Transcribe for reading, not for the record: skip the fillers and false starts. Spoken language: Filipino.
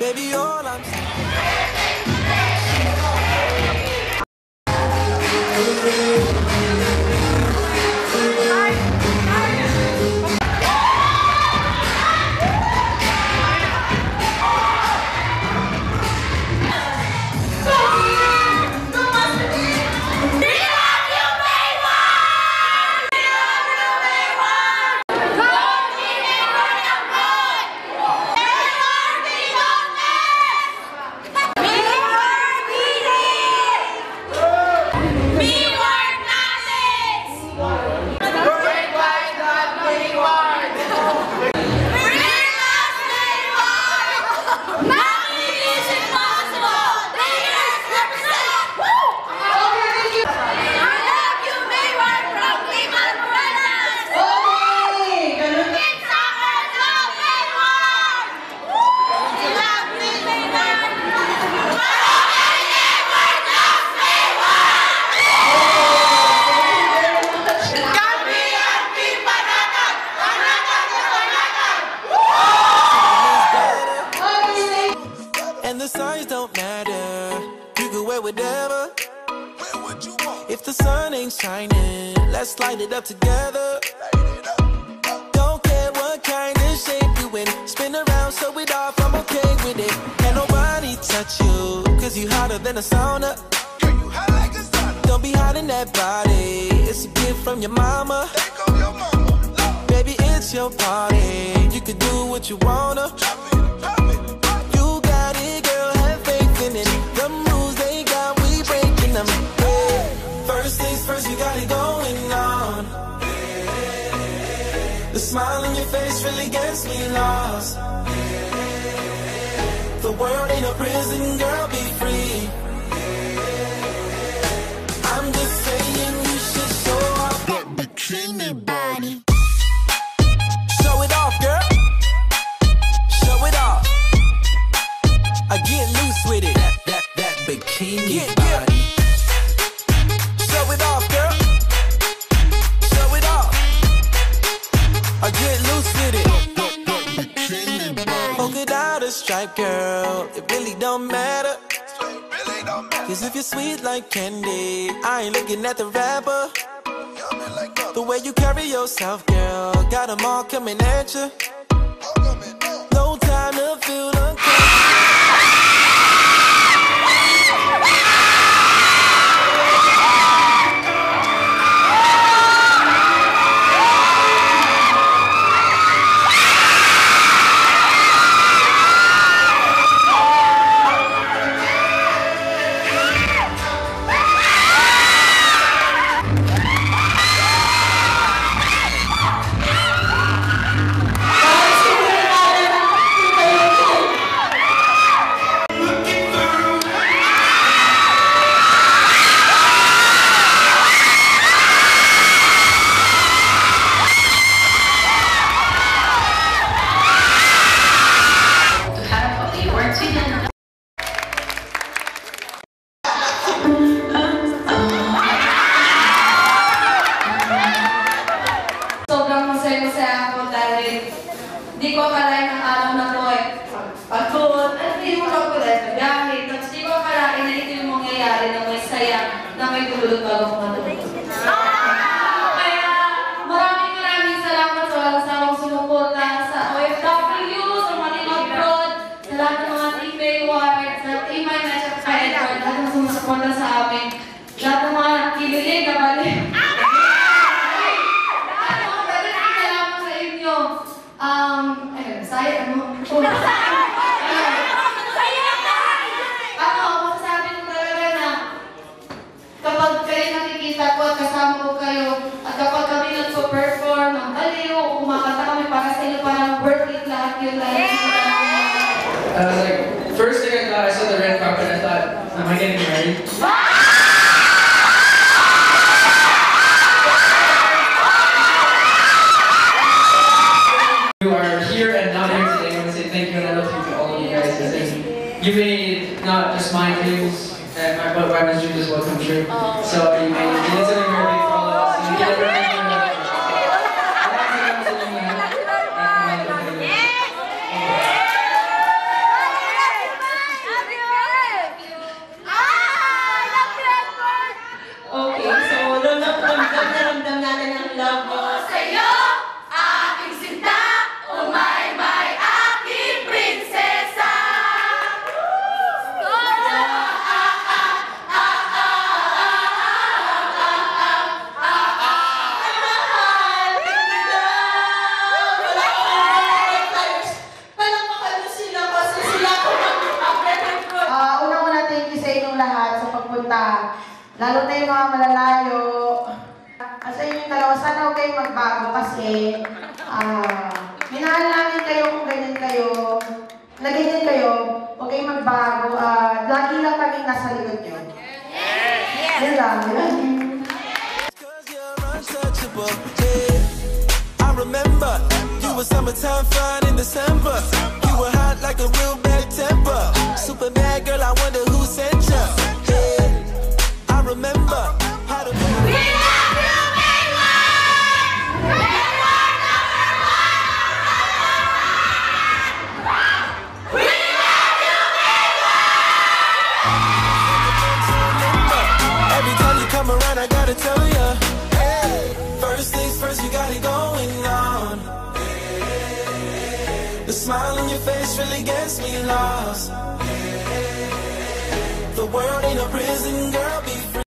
Baby, all I'm the signs don't matter. You can wear whatever. Wear what you want. If the sun ain't shining, let's light it up together. Don't care what kind of shape you in. Spin around, show it off, I'm okay with it. Can't nobody touch you, cause you hotter than a sauna. Girl, you hot like a sauna. Don't be hiding that body. It's a gift from your mama. Thank your mama. Baby, it's your party. You can do what you wanna. Drop it, drop it. The moves they got, we breaking them. Hey, first things first, you got it going on. Hey, the smile on your face really gets me lost. Hey, the world ain't a prison, girl, be free. Hey, I'm just saying you should show off that bikini body. Show it off, girl. Show it off. I get loose with it. That bikini body. Show it off, girl. Show it off. I get loose with it. Polka dot or stripe, girl. It really don't matter. Cause if you're sweet like candy, I ain't looking at the rapper. The way you carry yourself, girl, got them all coming at you. No time to feel uncomfortable. Di ko akalain ng araw na to pagod, at hindi mo lang ko dahil nagahit. Tapos di ko akalain na ito yung mangyayari na may saya, na may tulog bago ko matulog. Kaya maraming salamat sa walang sawang sumuporta sa OFW, sa mga team abroad, sa lahat ng mga team Bayward, sa team My Match at sa Edward, lahat ng sumusuporta sa amin, lahat ng mga kibilig na balik. Masasabi ko talaga na kapag kayo nakikita ko at kasama ko kayo at kapag kami nagpo-perform ng baliw o kumakanta kami para sa inyo, parang worth it lahat yun. First thing I thought, I saw the red carpet, I thought, am I getting married? You are here and not here today. I want to say thank you and I love you to all of you guys. You made not just my dreams, but my dreams as well come true. So you did something very big for all of us. You did everything for us. malalayo. Sa inyong dalawa, sana huwag kayong magbago kasi minahal namin kayo kung ganyan kayo. Na ganyan kayo, huwag kayong magbago. Lagi lang kaming nasa likod nyo. Yan lang. I remember you were summertime fun in December. You were hot like a real bad temper. Super bad girl, I wonder who sent you. I remember how to move. We love you, big one! Big one, number one! We love you, big one! Every time you come around, I gotta tell you. First things first, you got it going on. The smile on your face really gets me lost. The world ain't a prison, girl, be